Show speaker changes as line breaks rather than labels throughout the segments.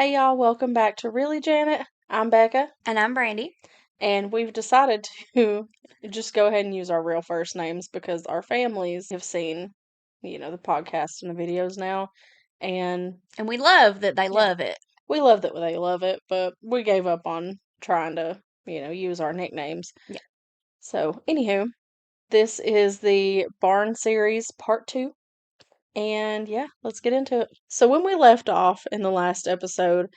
Hey y'all, welcome back to Really Janet. I'm Becca,
And I'm Brandy.
and we've decided to just go ahead and use our real first names because our families have seen, the podcast and the videos now, and
And we love that they love it.
we love that they love it, but we gave up on trying to, use our nicknames.
Yeah.
So, anywho, this is the Barn series part 2. And yeah, let's get into it. So, when we left off in the last episode,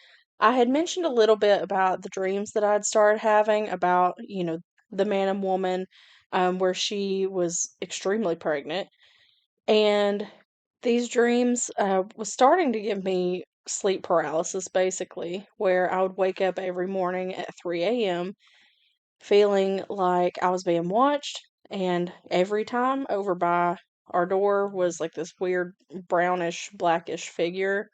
I had mentioned a little bit about the dreams that I'd started having about, the man and woman, where she was extremely pregnant. And these dreams was starting to give me sleep paralysis, basically, where I would wake up every morning at 3 a.m. feeling like I was being watched, and every time over by our door was like this weird brownish, blackish figure.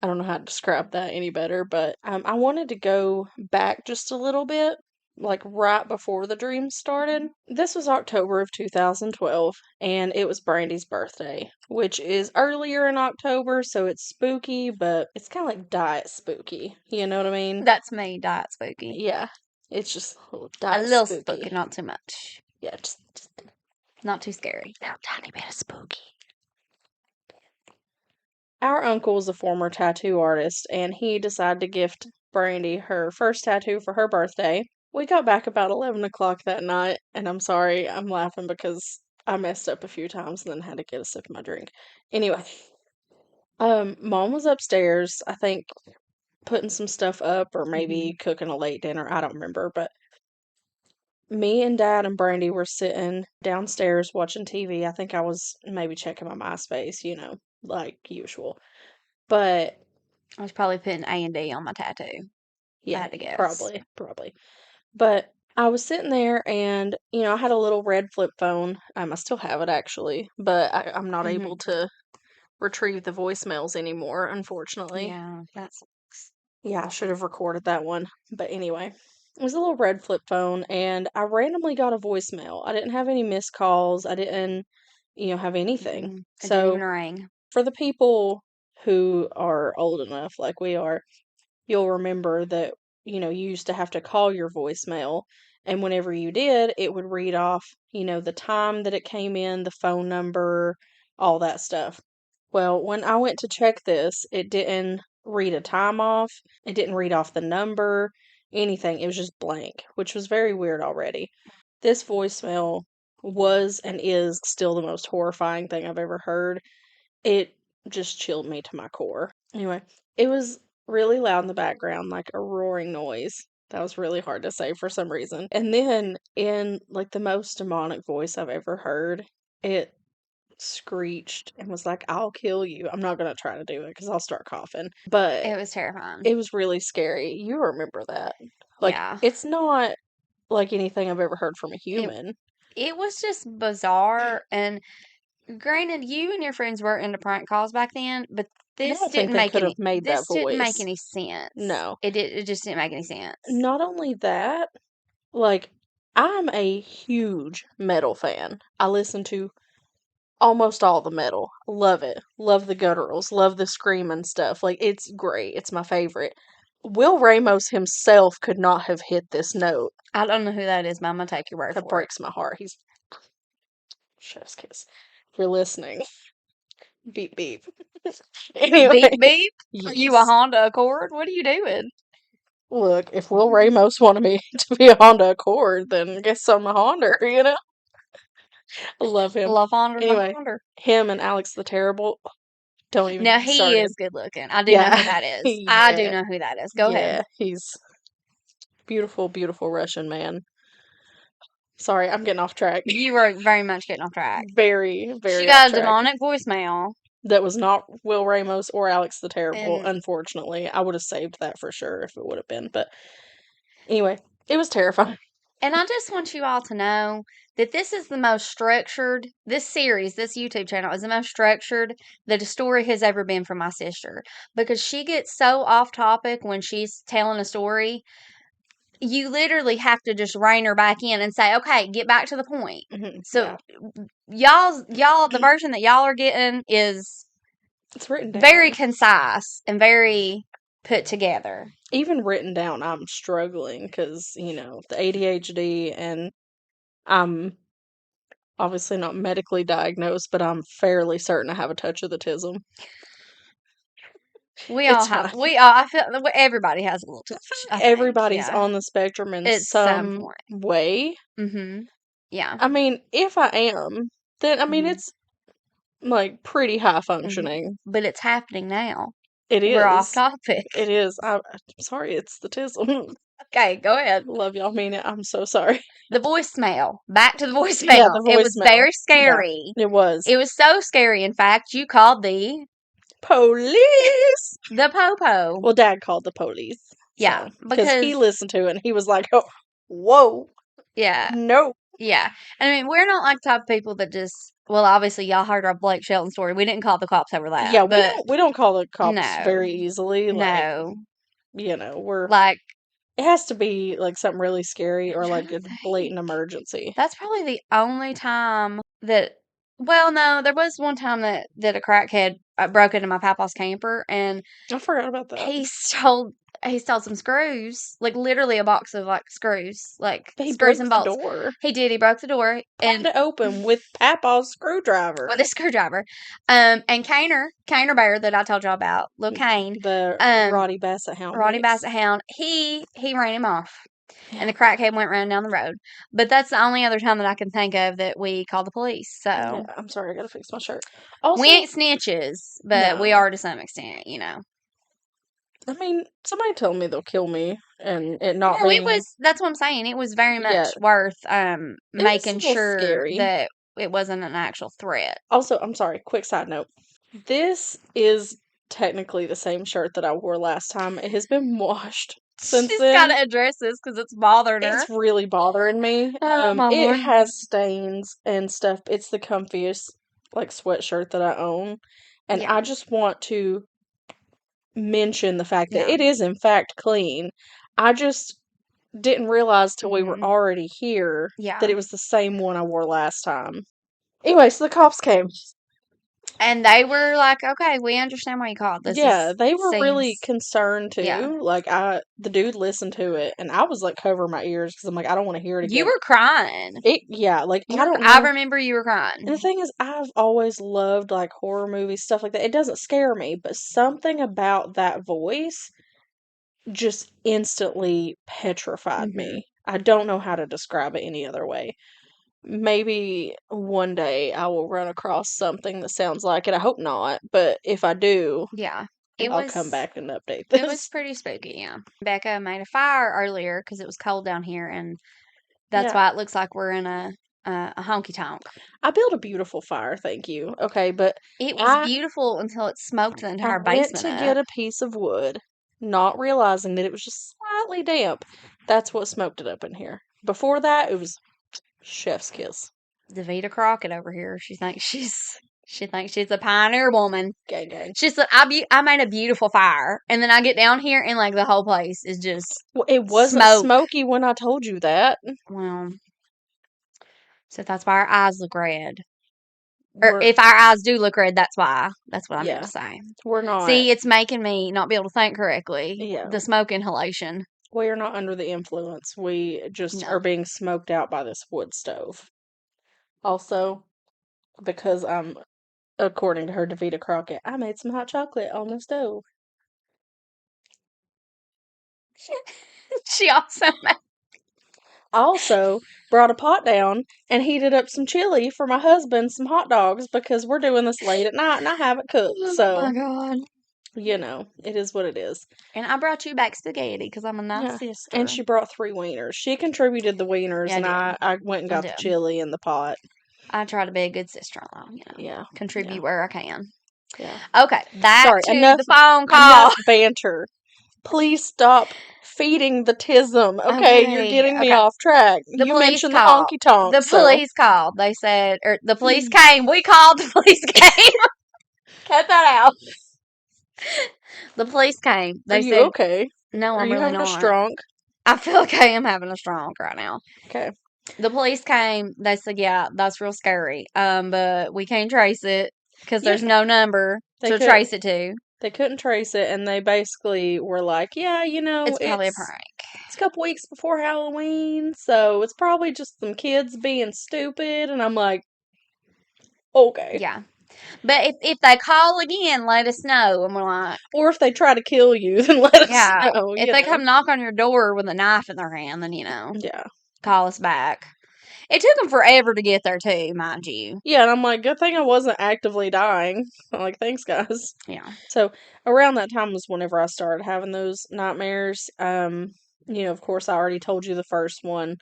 I don't know how to describe that any better, but I wanted to go back just a little bit, like right before the dream started. This was October of 2012, and it was Brandy's birthday, which is earlier in October, so it's spooky, but it's kind of like diet spooky. You know what I mean?
That's me, diet spooky.
Yeah. It's just a little
A
diet
little
spooky.
spooky, not too much.
Yeah, just
Not too scary.
a little tiny bit of spooky. Our uncle is a former tattoo artist, and he decided to gift Brandy her first tattoo for her birthday. We got back about 11 o'clock that night, and I'm sorry, I'm laughing because I messed up a few times and then had to get a sip of my drink. Anyway, Mom was upstairs, I think, putting some stuff up or maybe cooking a late dinner. I don't remember, but me and Dad and Brandy were sitting downstairs watching TV. I think I was maybe checking my MySpace, like usual. But
I was probably putting A&D on my tattoo.
yeah,
I had to guess.
probably. But I was sitting there and, I had a little red flip phone. I still have it actually, but I'm not able to retrieve the voicemails anymore, unfortunately.
Yeah, that sucks.
Yeah, I should have recorded that one. But anyway, it was a little red flip phone, and I randomly got a voicemail. I didn't have any missed calls. I didn't, have anything.
It didn't
So,
even ring.
for the people who are old enough, like we are, you'll remember that, you used to have to call your voicemail, and whenever you did, it would read off, the time that it came in, the phone number, all that stuff. Well, when I went to check this, it didn't read a time off, it didn't read off the number, anything. It was just blank, which was very weird already. This voicemail was and is still the most horrifying thing I've ever heard. It just chilled me to my core. Anyway, it was really loud in the background, like a roaring noise. That was really hard to say for some reason. And then, in like the most demonic voice I've ever heard, it screeched and was like, "I'll kill you." I'm not going to try to do it because I'll start coughing. But
It was terrifying.
it was really scary. You remember that. Like,
Yeah.
it's not like anything I've ever heard from a human.
It was just bizarre. And granted, you and your friends were into prank calls back then, but
I
this
don't think
didn't
they
make
could
any.
have made that
This didn't make
voice.
any sense.
No.
It just didn't make any sense.
Not only that, like, I'm a huge metal fan. I listen to almost all the metal. Love it. Love the gutturals. Love the screaming stuff. Like, it's great. It's my favorite. Will Ramos himself could not have hit this note.
I don't know who that is, but I'm gonna take your word
That
for it.
breaks my heart. He's chef's kiss. If you're listening, beep beep. Anyway,
Beep beep. Are you a
yes.
Honda Accord? What are you doing?
Look, if Will Ramos wanted me to be a Honda Accord, then I guess I'm a Honda, I love him.
Love Honda, love
Anyway,
Honda.
him and Alex the Terrible, don't even
Now
get me
he
started.
is good looking. I do know
Yeah.
who that is. I do
Yeah.
know who that is. Go ahead.
Yeah, he's beautiful, beautiful Russian man. Sorry, I'm getting off track.
You were very much getting off track.
Very,
She
very off
got a
track.
demonic voicemail.
That was not Will Ramos or Alex the Terrible,
And
unfortunately. I would have saved that for sure if it would have been. But anyway, it was terrifying.
and I just want you all to know that this is the most structured, this series, this YouTube channel is the most structured that a story has ever been for my sister. Because she gets so off topic when she's telling a story. You literally have to just rein her back in and say, okay, get back to the point. So y'all, the version that y'all are getting is
it's written down.
very concise and very put together.
Even written down, I'm struggling because, the ADHD, and I'm obviously not medically diagnosed, but I'm fairly certain I have a touch of the tism. It's fine.
I feel everybody has a little touch, I think.
Everybody's
Yeah.
on the spectrum in
At some
some
point.
way.
Mm-hmm. Yeah.
I mean, if I am, then,
Mhm.
it's like pretty high
Mhm.
functioning.
But it's happening now.
It
We're off
is.
topic.
It is. I'm sorry, it's the tism.
Okay, go ahead.
Love y'all, mean it. I'm so sorry.
The voicemail. Back to the
Yeah,
voicemail.
the
It was
voicemail.
very
Yeah,
scary.
it was.
It was so scary. In fact, you called the
Police!
popo.
Well, Dad called the police.
Yeah,
So, because he
because
listened to it and he was like, oh, whoa,
yeah,
no.
yeah. I mean, we're not like the type of people that just. Well, obviously, y'all heard our Blake Shelton story. We didn't call the cops over that,
Yeah,
but
we don't call the cops
no,
very easily. Like,
no.
it
Like,
has to be like something really scary
I'm
or
trying
like
to
a
think.
blatant emergency.
That's probably the only time that. Well, no, there was one time that a crackhead broke into my papa's camper and
I forgot about that.
he stole some screws, like literally a box of like screws, like
But he
screws
broke
and
the
bolts.
door.
He did. He broke the door
Pried
and
it open with Papa's screwdriver.
with a screwdriver. And Kaner Bear that I told y'all about, little Kane,
The
um,
Roddy Basset Hound
Roddy
mix.
Basset Hound, he ran him off.
Yeah.
And the crackhead went running down the road. But that's the only other time that I can think of that we called the police. So
Yeah, I'm sorry, I gotta fix my shirt. Also,
we ain't snitches, but we
no.
are to some extent,
I mean, somebody told me they'll kill me, and it not
No, it
being.
was. That's what I'm saying. It was very
Yeah,
much worth
it was a
making
little
sure
scary.
that it wasn't an actual threat.
Also, I'm sorry, quick side note. This is technically the same shirt that I wore last time. It has been washed since
She's got
then.
to address this because it's bothering her.
It's really bothering me.
Oh my
It
lord!
has stains and stuff. It's the comfiest like sweatshirt that I own, and
Yeah,
I just want to mention the fact that
yeah,
it is in fact clean. I just didn't realize till we were
hmm
already here that
yeah.
it was the same one I wore last time. Anyway, so the cops came.
And they were like, "Okay, we understand why you called. This
Yeah,
is
they were really
seems
concerned
yeah."
too. Like the dude listened to it, and I was like covering my ears because I'm like, I don't want to hear it
You
again.
were crying.
Yeah, like I don't
I
know.
remember you were
And the
crying.
thing is, I've always loved like horror movies, stuff like that. It doesn't scare me, but something about that voice just instantly petrified
Hmm
me. I don't know how to describe it any other way. Maybe one day I will run across something that sounds like it. I hope not, but if I do,
Yeah, it
I'll come
was.
back and update
It was
this.
pretty spooky. Yeah, Becca made a fire earlier because it was cold down here, and that's
Yeah,
why it looks like we're in a honky tonk.
I built a beautiful fire, thank you. Okay, but
It was
I
beautiful until it smoked the
I
entire
went
basement
to get
up.
a piece of wood, not realizing that it was just slightly damp. That's what smoked it up in here. Before that, it was chef's kiss.
Davita Crockett over here. She thinks she's a pioneer woman.
Gang gang.
She said, I made a beautiful fire, and then I get down here and like the whole place is just
Well, it wasn't
smoke.
smoky when I told you that.
Well, so that's why our eyes look red. Or
We're
if our eyes do look red, that's why. That's what I meant
yeah,
to say.
we're not.
See, it's making me not be able to think correctly.
Yeah,
The smoke inhalation.
we're not under the influence. We just
No.
are being smoked out by this wood stove. Also, because according to her, Davita Crockett, I made some hot chocolate on the stove.
She also
I also brought a pot down and heated up some chili for my husband, some hot dogs, because we're doing this late at night and I haven't cooked.
Oh
So,
my god.
it is what it is.
And I brought you back spaghetti because I'm a nice
Yeah. And
sister.
she brought 3 wieners. She contributed the wieners
Yeah, I
and
did.
I went and
I
got the
did.
chili in the pot.
I try to be a good sister-in-law,
Yeah.
contribute
Yeah.
where I can.
Yeah.
Okay, back
Sorry,
to the phone call.
enough banter. Please stop feeding the tism. Okay, you're
Okay,
getting me
okay.
off track.
The
You
police
mentioned the
called.
honky tonk,
The
so
police called. They said, or the police came. We called. The police came. Cut that out. The police came.
are
They
you
said,
okay?
"No,
Are
I'm
you
really
having a
not.
strunk?
I feel like I am having a stroke right now."
Okay.
The police came. They said, "Yeah, that's real scary. But we can't trace it because
Yeah,
there's no number
they
to
could
trace it to."
They couldn't trace it, and they basically were like, yeah,
It's probably a prank.
it's a couple weeks before Halloween, so it's probably just some kids being stupid. And I'm like, okay.
Yeah. But if they call again, let us know. And we're like,
Or if they try to kill you, then let us
yeah.
know.
If they come knock on your door with a knife in their hand, then,
Yeah.
call us back. It took them forever to get there, too, mind you.
Yeah, and I'm like, good thing I wasn't actively dying. I'm like, thanks, guys.
Yeah.
So around that time was whenever I started having those nightmares. Of course, I already told you the first one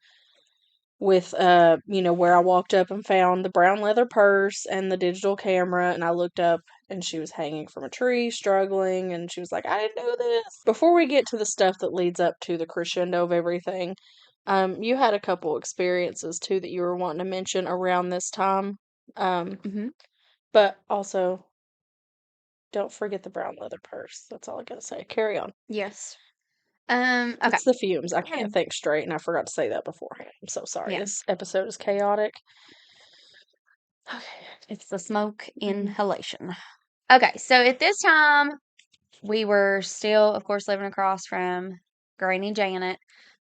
with where I walked up and found the brown leather purse and the digital camera, and I looked up and she was hanging from a tree struggling, and she was like, I didn't know this. Before we get to the stuff that leads up to the crescendo of everything, you had a couple experiences too that you were wanting to mention around this time.
Mm-hmm.
But also don't forget the brown leather purse. That's all I gotta say. Carry on.
Yes. Okay.
It's the fumes. I can't think straight, and I forgot to say that beforehand. I'm so sorry.
Yeah.
This episode is chaotic. Okay.
It's the smoke
Mm-hmm.
inhalation. Okay, so at this time, we were still, of course, living across from Granny Janet.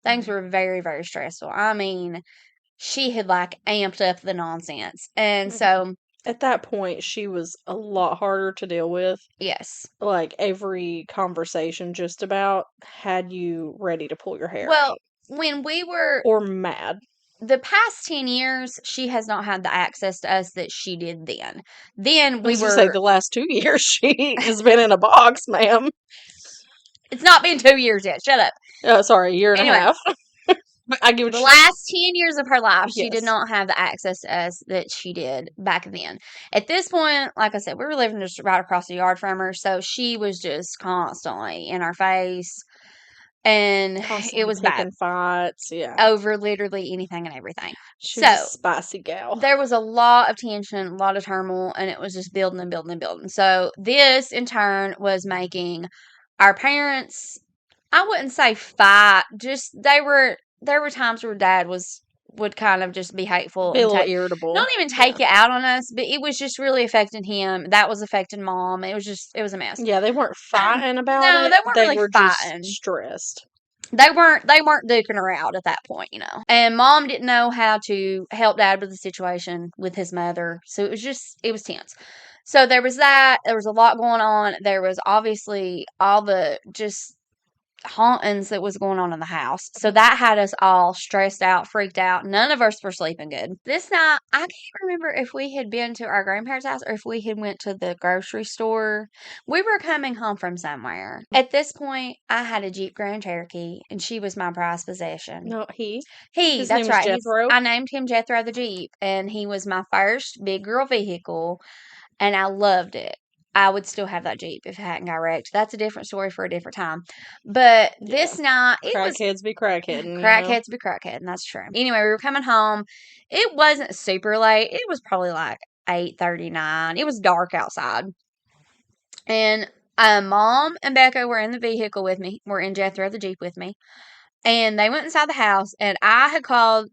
Things were very, very stressful. I mean, she had like amped up the nonsense. And so,
At that point, she was a lot harder to deal with.
yes.
Like, every conversation just about had you ready to pull your hair
Well,
out.
when we were
Or mad.
the past 10 years, she has not had the access to us that she did then. Then
I
we
was gonna say,
were,
the last 2 years, she has been in a box, ma'am.
it's not been 2 years yet. Shut up.
Sorry, a year and a
Anyway,
half. But I get what
the
you're saying.
last 10 years of her life, she did
Yes.
not have the access to us that she did back then. At this point, like I said, we were living just right across the yard from her, so she was just constantly in our face, and it
Constantly
was bad
picking fights. Yeah.
over literally anything and everything.
She was a
So
spicy gal.
there was a lot of tension, a lot of turmoil, and it was just building and building and building. So this, in turn, was making our parents, I wouldn't say fight, just there were times where Dad would kind of just be hateful
Be a
and
little
take
irritable.
not even take it out on us, but it was just really affecting him. That was affecting Mom. It was a mess.
Yeah, they weren't fighting about
No,
it.
they weren't
They
really
were just
fighting.
stressed.
They weren't duking her out at that point, And Mom didn't know how to help Dad with the situation with his mother. So it was tense. So there was that. There was a lot going on. There was obviously all the just hauntings that was going on in the house. So that had us all stressed out, freaked out. None of us were sleeping good. This night, I can't remember if we had been to our grandparents' house or if we had went to the grocery store. We were coming home from somewhere. At this point, I had a Jeep Grand Cherokee, and she was my prized possession.
No, his name
That's
was
right.
Jethro.
I named him Jethro the Jeep, and he was my first big girl vehicle, and I loved it. I would still have that Jeep if it hadn't got wrecked. That's a different story for a different time. But this night, it was
Crackheads be crackheading.
crackheads be crackhead, and that's true. Anyway, we were coming home. It wasn't super late. It was probably like 8:39. It was dark outside. And Mom and Becca were in the vehicle with me. Were in Jethro the Jeep with me. And they went inside the house, and I had called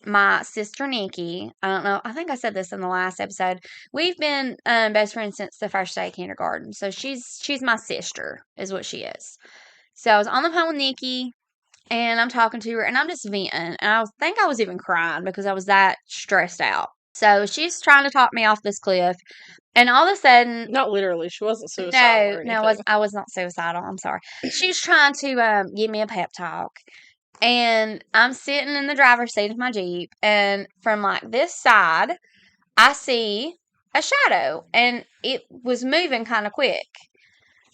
my sister Nikki. I don't know. I think I said this in the last episode. We've been best friends since the first day of kindergarten. So she's my sister, is what she is. So I was on the phone with Nikki, and I'm talking to her, and I'm just venting. And think I was even crying because I was that stressed out. So she's trying to talk me off this cliff, and all of a sudden,
Not literally. She wasn't suicidal or anything.
I was not suicidal. I'm sorry. She was trying to give me a pep talk, and I'm sitting in the driver's seat of my Jeep, and from like this side, I see a shadow, and it was moving kind of quick.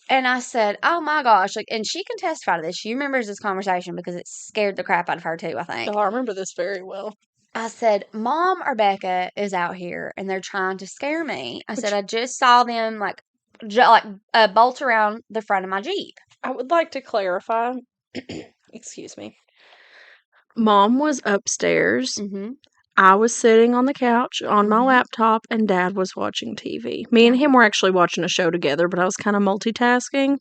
And I said, "Oh my gosh!" Like, and she can testify to this. She remembers this conversation because it scared the crap out of her too. I think.
Oh, I remember this very well.
I said, Mom or Becca is out here and they're trying to scare me. I said, I just saw them bolt around the front of my Jeep.
I would like to clarify. Excuse me. Mom was upstairs.
Mm-hmm.
I was sitting on the couch on my laptop, and Dad was watching TV. Me and him were actually watching a show together, but I was kind of multitasking.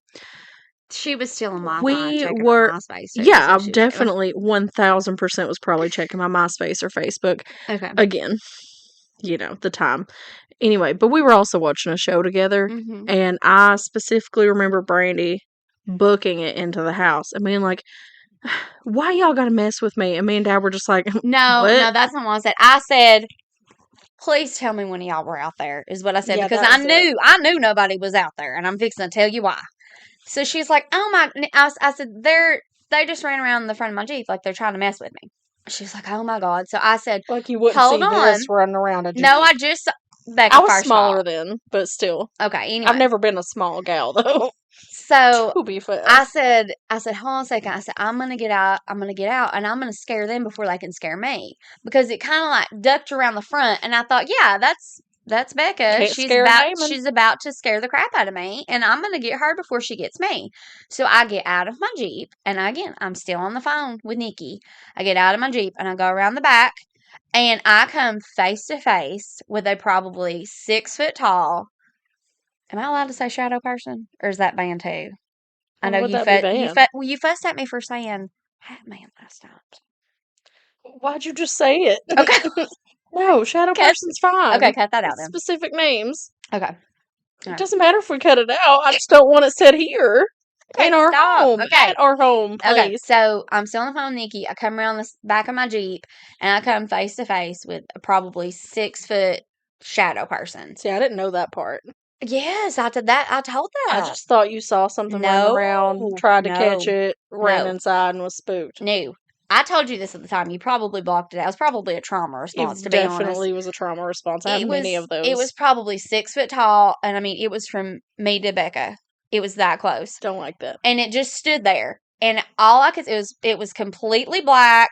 She was still on Wi-Fi
We
checking
were,
her MySpace.
yeah, I definitely 1000% was probably checking my MySpace or Facebook.
Okay.
Again. the time. Anyway, but we were also watching a show together,
Mm-hmm.
and I specifically remember Brandy booking it into the house and being like, why y'all gotta mess with me? And me and Dad were just like,
No,
what?
that's not what I said. I said, please tell me when y'all were out there, is what I said,
Yeah,
because
that was it.
I knew nobody was out there, and I'm fixing to tell you why. So she's like, oh my, I said, they just ran around in the front of my Jeep like they're trying to mess with me. She's like, oh my God. So I said,
Like you wouldn't
hold
see
on.
this running around a Jeep.
No, I just,
I
Becca,
was
first of all.
smaller then, but still.
Okay,
I've
anyway.
never been a small gal though.
So
To be fair.
I said, hold on a second. I said, I'm gonna get out, and I'm gonna scare them before they can scare me. Because it kind of like ducked around the front, and I thought, yeah, that's Becca.
Can't scare Damon.
She's about to scare the crap out of me, and I'm gonna get her before she gets me. So I get out of my Jeep, and again, I'm still on the phone with Nikki. I get out of my Jeep and I go around the back, and I come face to face with a probably 6 foot tall. Am I allowed to say shadow person, or is that banned too? I
Why
know
would that be banned?
you fussed at me for saying hat man last time.
Why'd you just say it?
Okay.
No, shadow
Cut,
person's fine.
okay, cut that out
It's
then.
specific names.
Okay.
It
Alright.
doesn't matter if we cut it out. I just don't want it said here.
Okay,
In our
stop.
home.
Okay.
At our home,
Okay,
please.
so I'm still on the phone with Nikki. I come around the back of my Jeep, and I come face to face with a probably 6 foot shadow person.
See, I didn't know that part.
Yes, I did that. I told
I
that.
just thought you saw something running around, tried to catch it, ran
no,
inside, and was spooked.
no. I told you this at the time. You probably blocked it out. It was probably a trauma response, to
It
be honest.
definitely was a trauma response. I have many of
It was
those.
probably 6 foot tall, and I mean it was from me to Becca. It was that close.
Don't like that.
And it just stood there. And all I could it was completely black.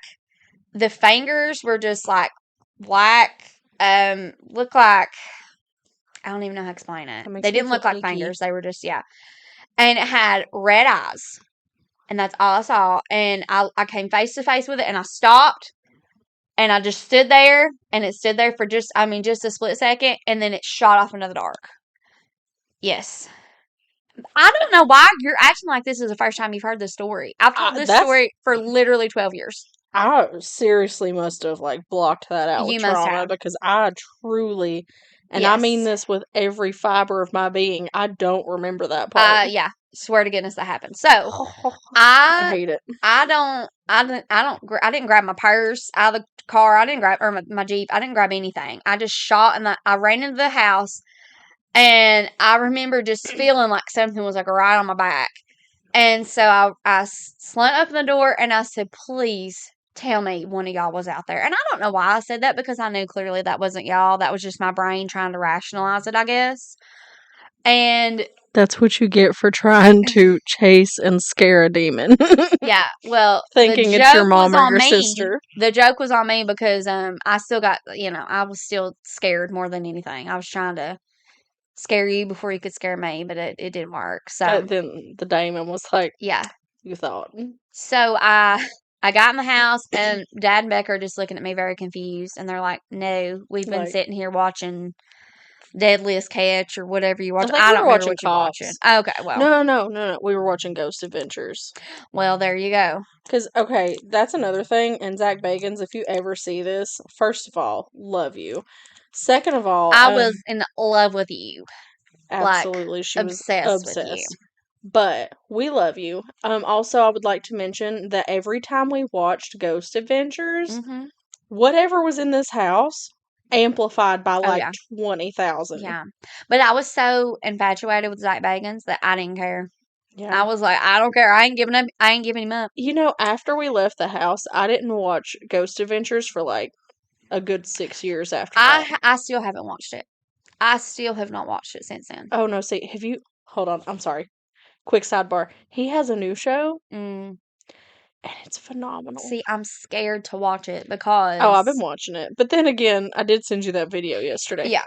The fingers were just like black. Looked like, I don't even know how to explain it.
That makes
They
me
didn't
feel
look like
icky.
fingers. They were just, yeah. And it had red eyes. And that's all I saw. And I came face to face with it, and I stopped. And I just stood there, and it stood there for just a split second, and then it shot off into the dark. Yes. I don't know why you're acting like this is the first time you've heard this story. I've told this
That's
story for literally 12 years.
I seriously must have blocked that out with
You must
trauma
have.
because I truly, and I mean
Yes.
this with every fiber of my being, I don't remember that part.
Yeah. Swear to goodness that happened. So
I
I
hate it.
I didn't grab my purse out of the car. I didn't grab or my Jeep. I didn't grab anything. I just shot and I ran into the house, and I remember just feeling like something was like right on my back. And so I slunk open the door and I said, please tell me one of y'all was out there. And I don't know why I said that, because I knew clearly that wasn't y'all. That was just my brain trying to rationalize it, I guess. And
That's what you get for trying to chase and scare a demon.
yeah, well,
Thinking
the
it's your
joke was
mom or
on
your
me.
sister.
The joke was on me because I still got, I was still scared more than anything. I was trying to scare you before you could scare me, but it didn't work. So,
Then the demon was like,
yeah.
you thought.
So I got in the house, and Dad and Becker are just looking at me very confused, and they're like, "No, we've been
Like,
sitting here watching Deadliest Catch or whatever you watch.
I think
I
we
don't
were
remember
watching
what you're watching."
Cops.
Okay, well,
No. We were watching Ghost Adventures.
well, there you go.
Because, okay, that's another thing. And Zach Bagans, if you ever see this, first of all, love you. Second of all,
I was in love with you,
absolutely,
like
she was
obsessed with you.
obsessed. But we love you. Also, I would like to mention that every time we watched Ghost Adventures,
Mm-hmm.
whatever was in this house amplified by
Oh yeah,
20,000.
yeah. But I was so infatuated with Zach Bagans that I didn't care.
Yeah.
I was like, I don't care. I ain't giving up. I ain't giving him up.
After we left the house, I didn't watch Ghost Adventures for a good 6 years after that.
I still haven't watched it. I still have not watched it since then.
Oh no, see, have you hold on, I'm sorry. Quick sidebar. He has a new show
Mm.
and it's phenomenal.
See, I'm scared to watch it
Oh, I've been
because
watching it. But then again, I did send you that video yesterday.
yeah,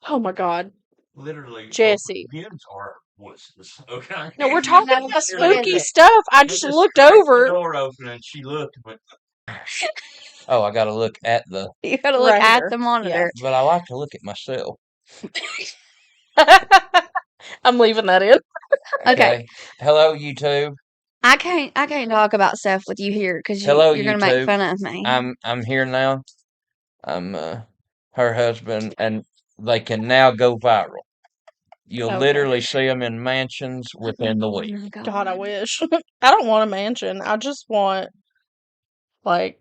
Oh my god.
Literally,
Jesse.
hens are wusses. Okay.
No, we're talking
No,
about
she
spooky
isn't.
stuff. I just looked
cracked the
over.
door open and she looked and went. Oh, I gotta look at the.
You gotta look
Right
at
here.
the monitor.
But I like to look at myself.
I'm leaving that in.
Okay.
Hello, YouTube.
I can't talk about stuff with you here because
Hello,
you're gonna make
YouTube.
fun of me.
I'm here now. I'm her husband, and they can now go viral. You'll
Okay.
literally see them in mansions within the week.
Oh my
God, I wish. I don't want a mansion. I just want, like,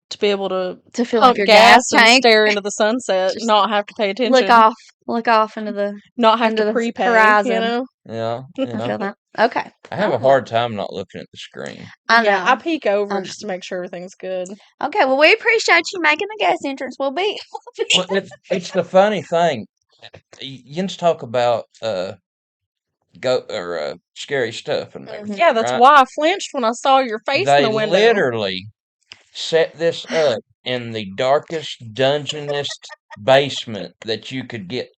to be able to
fill up
pump
your
gas
gas
and
tank.
stare into the sunset,
Just
not have to pay
look
attention,
off into the
not have to
the
prepay,
horizon.
Yeah,
I
yeah.
feel that. Okay.
I have a
Oh,
hard time not looking at the screen.
I
Yeah, I
know.
peek over
I know.
just to make sure everything's good.
Okay, well, we appreciate you making the guest entrance. We'll be.
Well, it's the funny thing. You just talk about scary stuff and everything,
Yeah, that's
right?
why I flinched when I saw your face in
They
the window.
literally set this up in the darkest, dungeonest basement that you could get.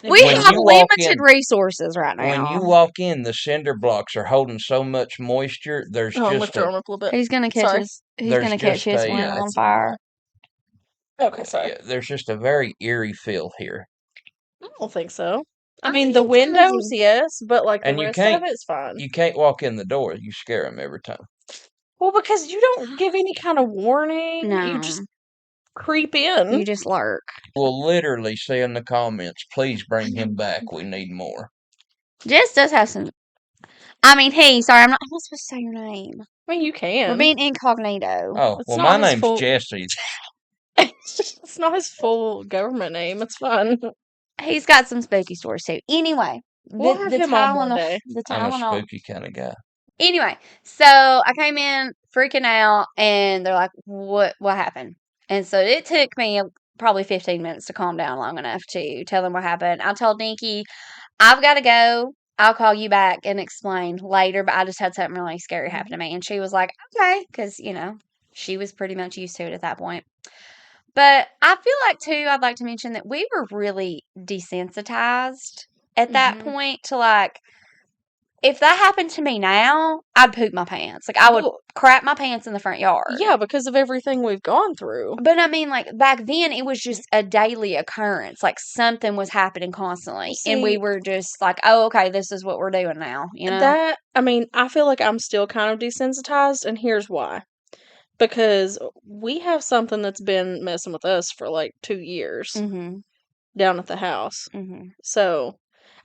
We
When
have
you walk
limited
in,
resources right
when you
now.
walk in, the cinder blocks are holding so much moisture. There's
Oh, I'm
just
throwing up a little bit.
He's gonna catch
Sorry.
his. He's gonna catch his one
Yeah,
on
it's
fire.
okay. Sorry.
yeah, there's just a very eerie feel here,
I don't think so. I
I
mean,
think
the
it's
windows,
cozy.
yes, but like the
and
rest of it's fine.
you can't walk in the door. You scare them every time.
Well, because you don't give any kind of warning. You
No,
just creep in.
you just lurk.
We'll literally say in the comments, "Please bring him back. We need more."
Jess does have some. I mean, sorry, I'm not supposed to say your name.
I mean, you
We're
can.
being incognito.
Oh,
It's
well,
not
my
his
name's
full.
Jesse.
It's not his full government name. It's fun.
He's got some spooky stories too. Anyway,
We'll have him on one
Tylenol,
day.
the
I'm a
Tylenol.
spooky kind of guy.
Anyway, so I came in freaking out, and they're like, "What happened?" And so it took me probably 15 minutes to calm down long enough to tell them what happened. I told Dinky, "I've got to go. I'll call you back and explain later." But I just had something really scary happen to me, and she was like, "Okay," because she was pretty much used to it at that point. But I feel like too, I'd like to mention that we were really desensitized at that
Mhm.
point to like. If that happened to me now, I'd poop my pants. Like, I would
Well,
crap my pants in the front yard.
yeah, because of everything we've gone through.
But I mean, like, back then, it was just a daily occurrence. Like, something was happening constantly. And we
See,
were just like, oh, okay, this is what we're doing now,
I mean, I feel like I'm still kind of desensitized, and here's why. Because we have something that's been messing with us for like 2 years
Mm-hmm.
down at the house.
Mm-hmm.
So,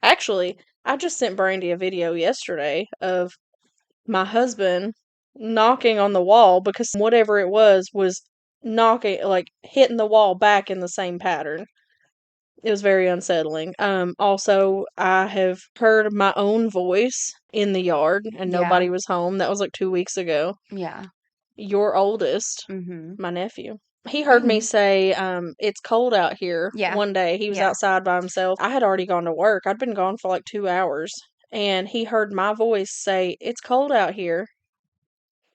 actually, I just sent Brandy a video yesterday of my husband knocking on the wall because whatever it was knocking, like hitting the wall back in the same pattern. It was very unsettling. Also, I have heard my own voice in the yard and
Yeah.
nobody was home. That was like 2 weeks ago.
Yeah.
Your oldest,
Mm-hmm.
my nephew, he heard me say, it's cold out here.
Yeah.
One day. He was
Yeah.
outside by himself. I had already gone to work. I'd been gone for like 2 hours. And he heard my voice say, it's cold out here.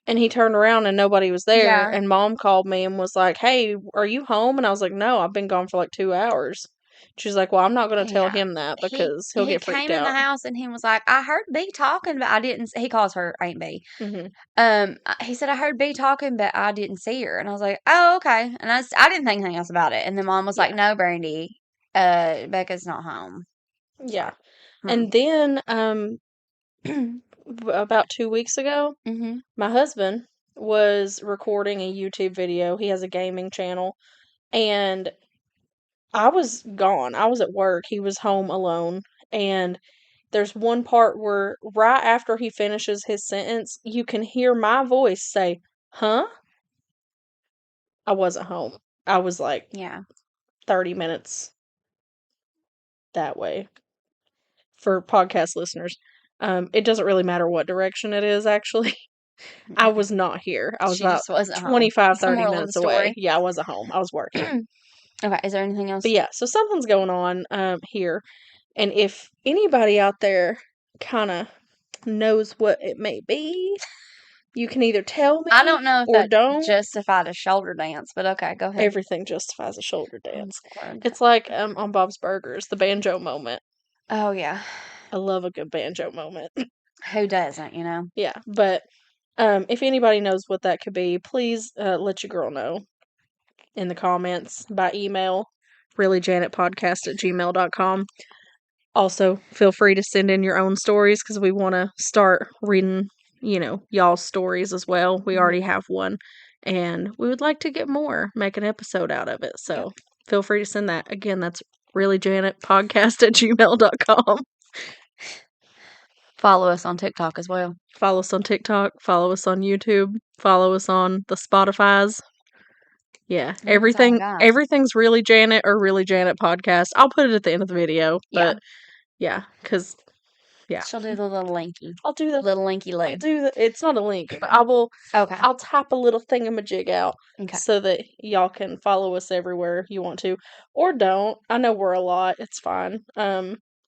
And he turned around and nobody was there.
Yeah.
And Mom called me and was like, hey, are you home? And I was like, no, I've been gone for like 2 hours. She's like, well, I'm not going to tell
Yeah.
him that because he'll
He
get freaked
came in the
out.
house and he was like, I heard B talking, but I didn't. He calls her Aunt B.
Mm-hmm.
He said, I heard B talking, but I didn't see her. And I was like, oh, okay. And I didn't think anything else about it. And then Mom was like, no, Brandy, Becca's not home.
Yeah.
Hmm.
And then, about 2 weeks ago,
Mm-hmm.
my husband was recording a YouTube video. He has a gaming channel. And I was gone. I was at work. He was home alone. And there's one part where right after he finishes his sentence, you can hear my voice say, huh? I wasn't home. I was like
Yeah.
30 minutes that way. For podcast listeners, it doesn't really matter what direction it is, actually. I was not here. I was
She
about
just wasn't home.
25,
That's the
30
moral of the
minutes away.
story.
Yeah, I wasn't home. I was working.
Okay. Is there anything else?
But yeah, so something's going on here. And if anybody out there kind of knows what it may be, you can either tell me
I don't know if
or
that
don't.
justified a shoulder dance, but okay, go ahead.
Everything justifies a shoulder dance.
Squirmed.
It's like on Bob's Burgers, the banjo moment.
Oh, yeah.
I love a good banjo moment.
Who doesn't,
Yeah, but if anybody knows what that could be, please let your girl know in the comments by email, reallyjanetpodcast@gmail.com. Also, feel free to send in your own stories because we want to start reading, y'all's stories as well. We already have one, and we would like to get more, make an episode out of it. So, feel free to send that. Again, that's reallyjanetpodcast@gmail.com.
Follow us on TikTok as well.
Follow us on TikTok. Follow us on YouTube. Follow us on the Spotify's. Yeah, everything's Really Janet or Really Janet podcast. I'll put it at the end of the video, but because
she'll do the little linky.
I'll do the
little linky
I'll
link.
do the. It's not a link, but I will.
Okay.
I'll type a little thingamajig out
Okay.
so that y'all can follow us everywhere you want to, or don't. I know we're a lot. It's fine.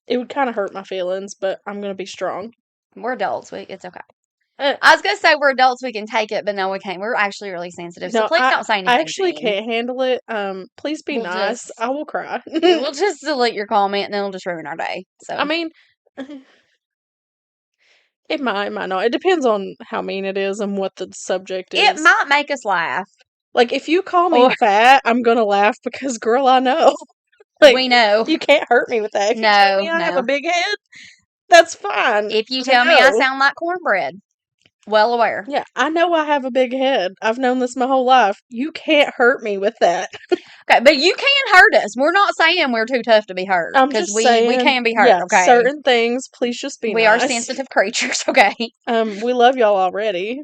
It would kind of hurt my feelings, but I'm gonna be strong.
We're adults. It's okay. I was gonna say we're adults. We can take it, but no, we can't. We're actually really sensitive. So please don't say anything.
I actually can't handle it. Please be nice. I will cry.
We'll just delete your comment, and then it'll just ruin our day. So
I mean, it might not. It depends on how mean it is and what the subject is.
It might make us laugh.
Like, if you call me fat, I'm gonna laugh because, girl, I know. Like,
we know.
You can't hurt me with that. If you tell me I have a big head, that's fine.
If you tell me I sound like cornbread, well aware.
Yeah, I know I have a big head. I've known this my whole life. You can't hurt me with that.
Okay, but you can hurt us. We're not saying we're too tough to be hurt.
I'm just saying,
we can be hurt, okay?
Certain things, please just be nice.
We are sensitive creatures, okay?
We love y'all already.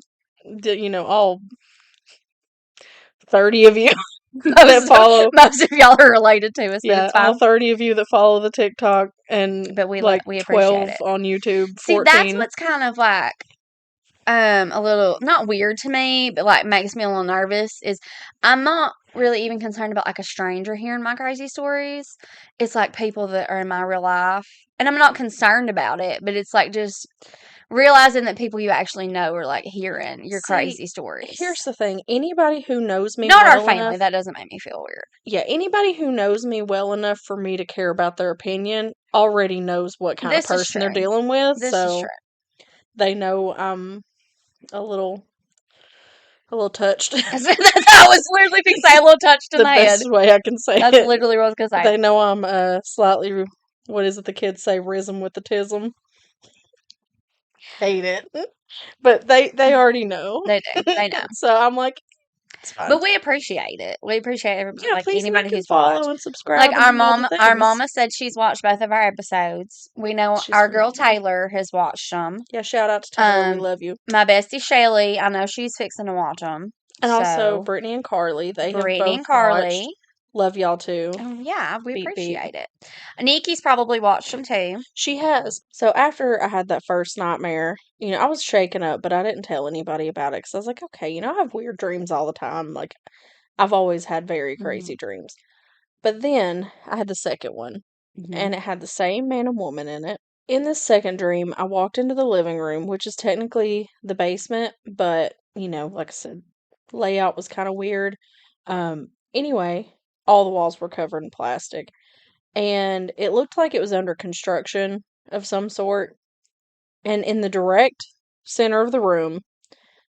All 30 of you that follow.
Most of y'all are related to us.
Yeah, all 30 of you that follow the TikTok and
we
12 on YouTube. 14.
See, that's what's kind of like a little not weird to me, but like makes me a little nervous. Is I'm not really even concerned about like a stranger hearing my crazy stories. It's like people that are in my real life, and I'm not concerned about it. But it's like just realizing that people you actually know are like hearing your crazy stories.
Here's the thing: anybody who knows me,
not our family, that doesn't make me feel weird.
Yeah, anybody who knows me well enough for me to care about their opinion already knows what kind of person they're dealing with.
This is true.
They know I'm a little touched.
I was literally going to say a little touched in the head.
Best way I can say it.
That's literally what I was going to say.
They know I'm slightly, what is it the kids say, risen with the tism. Hate it. But they already know.
They do. They know.
So I'm like, it's fine.
But we appreciate it. We appreciate everybody, anybody who's
follow
watched.
And subscribe.
Like our mama said she's watched both of our episodes. We know our girl Taylor has watched them.
Yeah, shout out to Taylor. We love you.
My bestie Shelly, I know she's fixing to watch them.
And also Brittany and Carly. They have both watched. Love y'all too.
Yeah, we appreciate it. Nikki's probably watched them too.
She has. So after I had that first nightmare, I was shaken up, but I didn't tell anybody about it because I was like, okay, I have weird dreams all the time. Like, I've always had very crazy dreams. But then I had the second one, and it had the same man and woman in it. In this second dream, I walked into the living room, which is technically the basement, but, like I said, layout was kind of weird. Anyway, all the walls were covered in plastic, and it looked like it was under construction of some sort. And in the direct center of the room,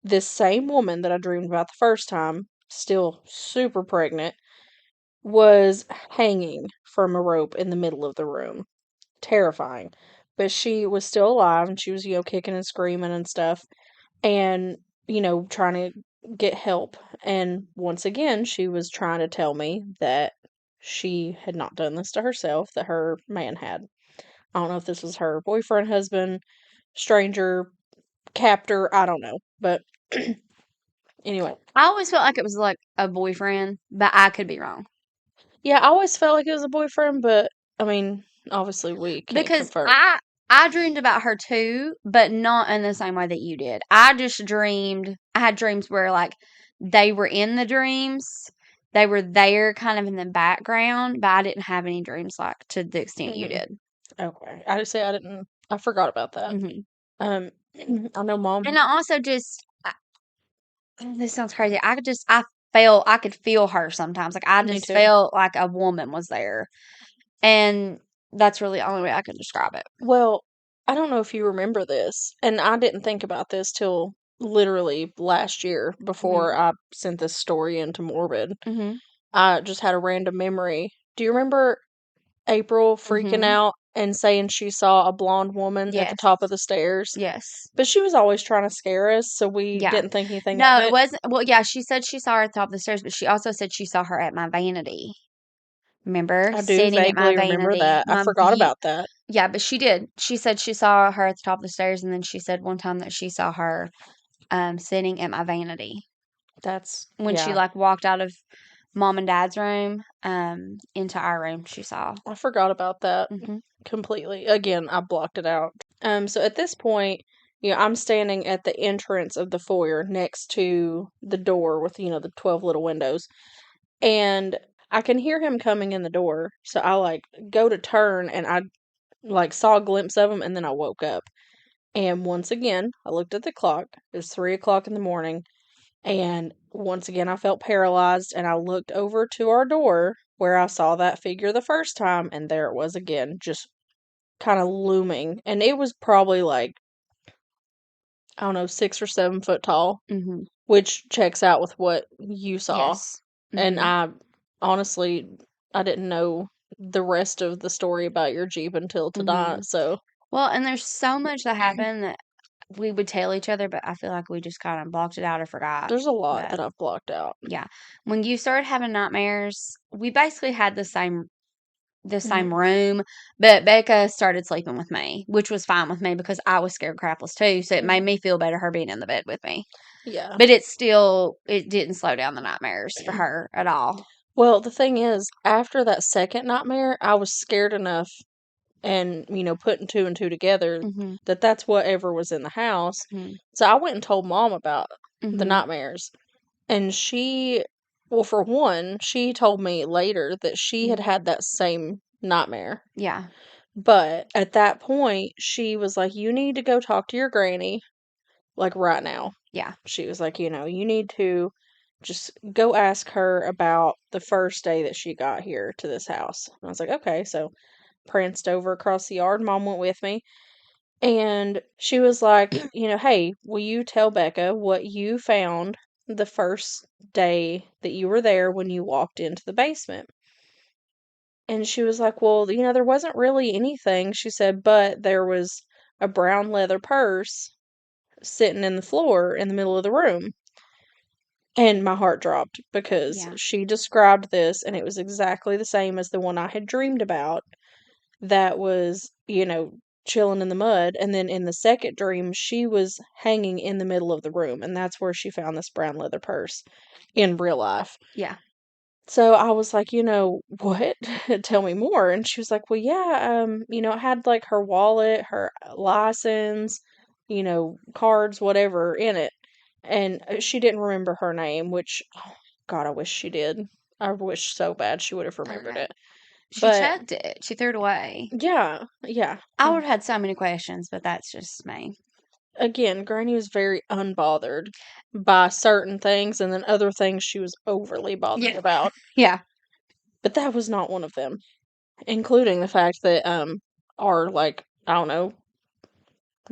this same woman that I dreamed about the first time, still super pregnant, was hanging from a rope in the middle of the room. Terrifying. But she was still alive, and she was, kicking and screaming and stuff, and, trying to get help. And once again, she was trying to tell me that she had not done this to herself, that her man had. I don't know if this was her boyfriend, husband, stranger, captor, I don't know. But anyway.
I always felt like it was like a boyfriend, but I could be wrong.
Yeah, I always felt like it was a boyfriend, but I mean, obviously we can't confirm.
I dreamed about her too, but not in the same way that you did. I had dreams where like they were in the dreams. They were there kind of in the background, but I didn't have any dreams like to the extent you did.
Okay. I just say I forgot about that. I know Mom.
And I also this sounds crazy. I could feel her sometimes. Like I just felt like a woman was there. And that's really the only way I can describe it.
Well, I don't know if you remember this, and I didn't think about this till literally last year before I sent this story into Morbid. I just had a random memory. Do you remember April freaking out and saying she saw a blonde woman at the top of the stairs?
Yes.
But she was always trying to scare us, so we didn't think anything of it.
No, it wasn't. Well, yeah, she said she saw her at the top of the stairs, but she also said she saw her at my vanity. Remember?
I do
Sitting at my
vaguely remember
vanity.
that. I forgot about that.
Yeah, but she did. She said she saw her at the top of the stairs, and then she said one time that she saw her sitting at my vanity
That's,
when she
yeah.
like walked out of mom and dad's room into our room. She saw.
I forgot about that
Hmm.
completely. Again, I blocked it out. So at this point, I'm standing at the entrance of the foyer next to the door with, the 12 little windows. And I can hear him coming in the door. So I like go to turn and I like saw a glimpse of him and then I woke up. And once again, I looked at the clock. It was 3 o'clock in the morning. And once again, I felt paralyzed and I looked over to our door where I saw that figure the first time. And there it was again, just kind of looming. And it was probably like, I don't know, 6 or 7 foot tall,
Hmm.
which checks out with what you saw.
Yes.
And
Hmm.
I honestly, I didn't know the rest of the story about your Jeep until
Hmm.
tonight. So
Well, and there's so much that happened that we would tell each other, but I feel like we just kind of blocked it out or forgot.
there's a lot
But
that I've blocked out.
yeah, when you started having nightmares, we basically had the same
Mhm.
room, but Becca started sleeping with me, which was fine with me because I was scared crapless too. So it made
Mhm.
me feel better her being in the bed with me.
Yeah.
But it didn't slow down the nightmares for her at all.
Well, the thing is, after that second nightmare, I was scared enough and, putting two and two together
Hmm.
that that's whatever was in the house.
Hmm.
So I went and told mom about the
Hmm.
nightmares. And well, for one, she told me later that she had
Hmm.
had that same nightmare.
Yeah.
But at that point, she was like, you need to go talk to your granny, like right now.
Yeah.
She was like, you need to just go ask her about the first day that she got here to this house. And I was like, okay. So pranced over across the yard. Mom went with me. And she was like, hey, will you tell Becca what you found the first day that you were there when you walked into the basement? And she was like, well, there wasn't really anything. She said, but there was a brown leather purse sitting in the floor in the middle of the room. And my heart dropped because
Yeah.
she described this and it was exactly the same as the one I had dreamed about that was, chilling in the mud. And then in the second dream, she was hanging in the middle of the room. And that's where she found this brown leather purse in real life.
Yeah.
So I was like, what? Tell me more. And she was like, well, yeah, it had like her wallet, her license, cards, whatever in it. And she didn't remember her name, which, oh, God, I wish she did. I wish so bad she would have remembered
Okay.
it.
She
But
chucked it. She threw it away.
yeah, yeah.
I would have had so many questions, but that's just me.
Again, Granny was very unbothered by certain things, and then other things she was overly bothered
Yeah.
about.
Yeah.
But that was not one of them, including the fact that our like I don't know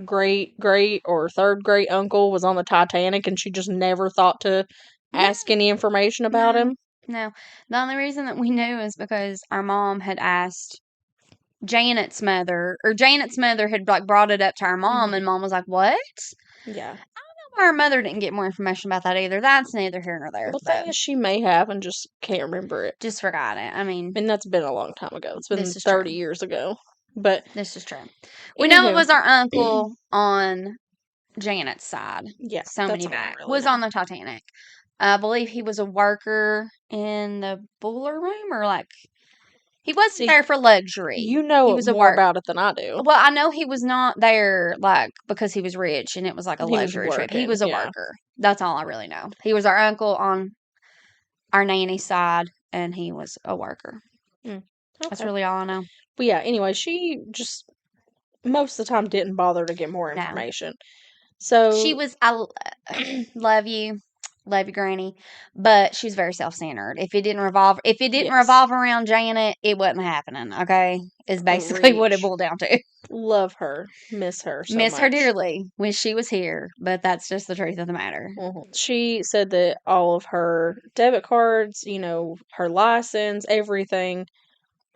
great great or third great uncle was on the Titanic, and she just never thought to
No.
ask any information about
No.
him.
No. The only reason that we knew is because our mom had asked Janet's mother, or Janet's mother had like brought it up to our mom,
Hmm.
and mom was like, "What?"
Yeah.
Our mother didn't get more information about that either. That's neither here nor there,
Well, the
but
thing is, she may have and just can't remember it.
just forgot it. I mean,
And that's been a long time ago. It's been
this is
30
true.
years ago. But
This is true. We know it
anywho,
was our uncle on Janet's side.
yeah,
So
that's
many
all I
back
really
was
know.
on the Titanic. I believe he was a worker in the boiler room, or like he wasn't
See,
there for luxury.
you
He
know
was a
more
work.
about it than I do.
Well, I know he was not there like because he was rich and it was like a
He was
luxury trip. He
working,
was a
yeah.
worker. That's all I really know. He was our uncle on our nanny side, and he was a worker.
Mm,
That's
okay.
really all I know.
But yeah, anyway, she just most of the time didn't bother to get more
No,
information.
she
So,
was. Love you, love you, Granny, but she's very self-centered. If it didn't
yes,
revolve around Janet, it wasn't happening. Okay, is basically what it
preach.
boiled down to.
Love her. Miss her so
Miss her
much.
dearly. Wish she was here, but that's just the truth of the matter.
She said that all of her debit cards, her license, everything,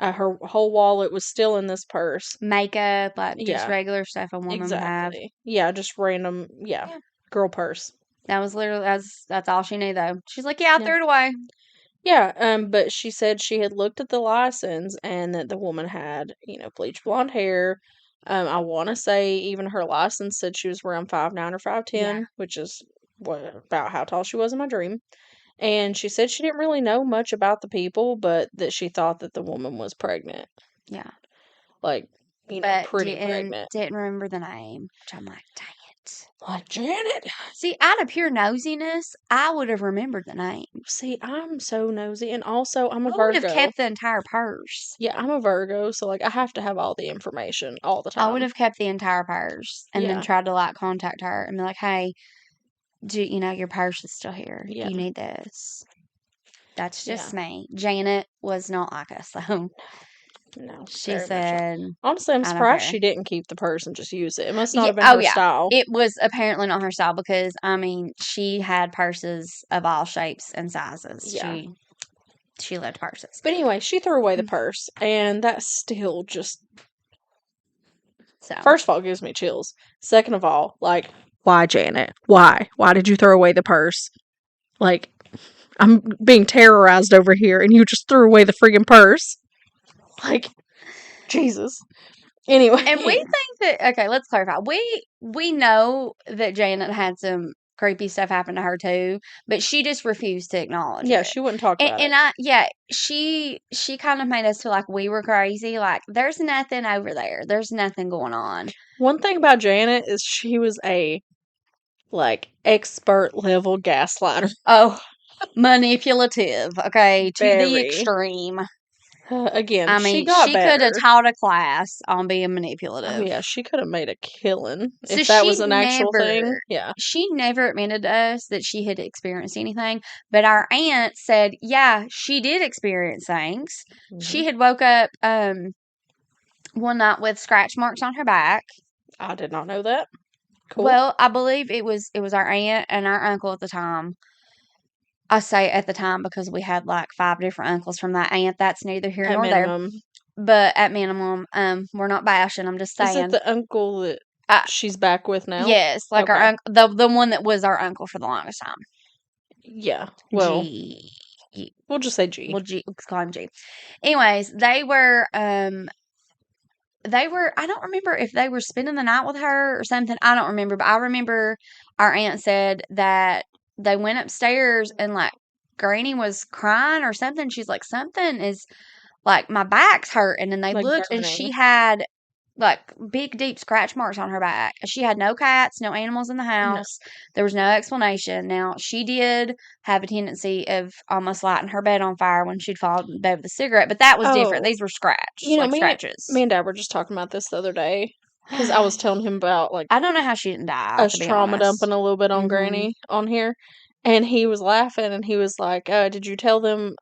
her whole wallet was still in this purse.
Makeup, like just
Yeah,
regular stuff a woman would have.
exactly. Yeah, just random, yeah,
Yeah.
girl purse.
That was literally that's all she knew though. She's like, yeah, I
Yeah.
threw it away.
Yeah, but she said she had looked at the license and that the woman had, bleach blonde hair. I want to say even her license said she was around 5'9" or 5'10",
Yeah.
which is about how tall she was in my dream. And she said she didn't really know much about the people, but that she thought that the woman was pregnant.
Yeah.
Like,
But
pretty pregnant.
didn't remember the name, which I'm like, dang it.
Like, Janet.
See, out of pure nosiness, I would have remembered the name.
See, I'm so nosy. And also, I'm a
I would have
Virgo.
kept the entire purse.
Yeah, I'm a Virgo, so, like, I have to have all the information all the
I would
time.
have kept the entire purse and then
Yeah.
tried to like contact her and be like, hey, your purse is still here.
Yeah.
You need this. That's just
Yeah.
me. Janet was not like us, though.
No,
She
very much not.
said,
Honestly, I'm
I don't
surprised
care.
she didn't keep the purse and just use it. It must not
Yeah,
have been
oh
her
yeah.
style.
It was apparently not her style because I mean she had purses of all shapes and sizes.
Yeah.
She loved purses.
But anyway, she threw away the purse, and that still just,
So
first of all, gives me chills. Second of all, like, why, Janet? Why? Why did you throw away the purse? Like, I'm being terrorized over here, and you just threw away the friggin' purse. Like, Jesus. Anyway.
and we think that okay, let's clarify. We know that Janet had some creepy stuff happen to her too, but she just refused to acknowledge
Yeah,
it.
she wouldn't talk about it.
She kind of made us feel like we were crazy. Like there's nothing over there. There's nothing going on.
One thing about Janet is she was a, like, expert level gaslighter.
Oh, manipulative. Okay, to the
Very.
extreme.
Again,
I
she
mean,
got
she could have
better.
taught a class on being
Oh
manipulative.
yeah, she could have made a killing
So
if that was an actual thing. Yeah.
she never admitted to us that she had experienced anything. But our aunt said, yeah, she did experience things. She
Mhm.
had woke up one night with scratch marks on her back.
I did not know that. Cool.
Well, I believe it was our aunt and our uncle at the time. I say at the time because we had like 5 different uncles from that aunt. That's neither here
At
nor there.
minimum.
But at minimum, we're not bashing. I'm just
Is it
saying.
the uncle that
Uh,
she's back with now?
Yes, like our
Okay.
the one that was our uncle for the longest time.
Yeah. Well,
G.
we'll just say G.
Well, G. Let's call him G. Anyways, they were. I don't remember if they were spending the night with her or something. I don't remember, but I remember our aunt said that they went upstairs and like Granny was crying or something. She's like, something is like my back's hurting, and they
Like
looked and
burning.
she had like big deep scratch marks on her back. She had no cats, no animals in the
No.
house. There was no explanation. Now she did have a tendency of almost lighting her bed on fire when she'd fall in bed with a cigarette, but that was different.
Oh.
These were scratches.
Me and Dad were just talking about this the other day because I was telling him about, like,
I don't know how she didn't die,
us
to be
trauma
honest.
dumping a little bit on
Mhm.
Granny on here, and he was laughing and he was like, "Did you tell them?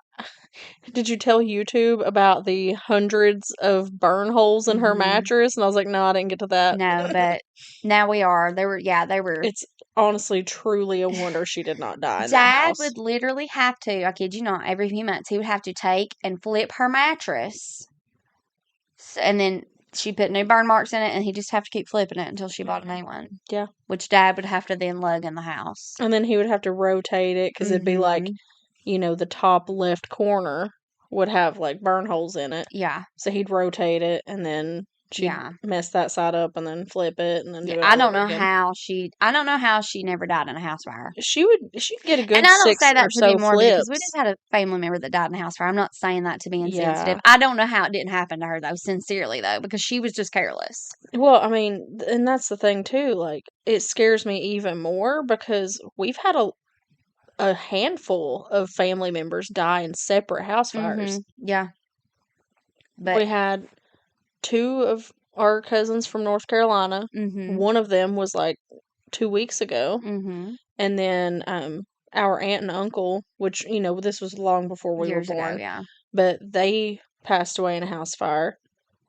Did you tell YouTube about the hundreds of burn holes in her
Mhm.
mattress?" And I was like, "No, I didn't get to that."
No, but now we are. They were.
It's honestly, truly a wonder she did not die in that
Dad
house.
would literally have to, I kid you not, every few months, he would have to take and flip her mattress. And then she put new burn marks in it, and he'd just have to keep flipping it until she bought a new one.
Yeah.
Which Dad would have to then lug in the house.
And then he would have to rotate it because it'd be like, the top left corner would have, like, burn holes in it.
Yeah.
So he'd rotate it, and then she'd mess that side up, and then flip it, and then do it all
I don't
over
know
again.
how she never died in a house fire.
She'd get a good
And I don't
6
say that
or
to be
so
morbid because we
flips.
just had a family member that died in a house fire. I'm not saying that to be insensitive.
Yeah.
I don't know how it didn't happen to her though, sincerely though, because she was just careless.
Well, I mean, and that's the thing too, like, it scares me even more because we've had a handful of family members die in separate house fires.
Yeah.
We
But
had 2 of our cousins from North Carolina. One of them was, like, 2 weeks ago. And then, our aunt and uncle, which, this was long before we
years
were born.
ago, yeah.
But they passed away in a house fire.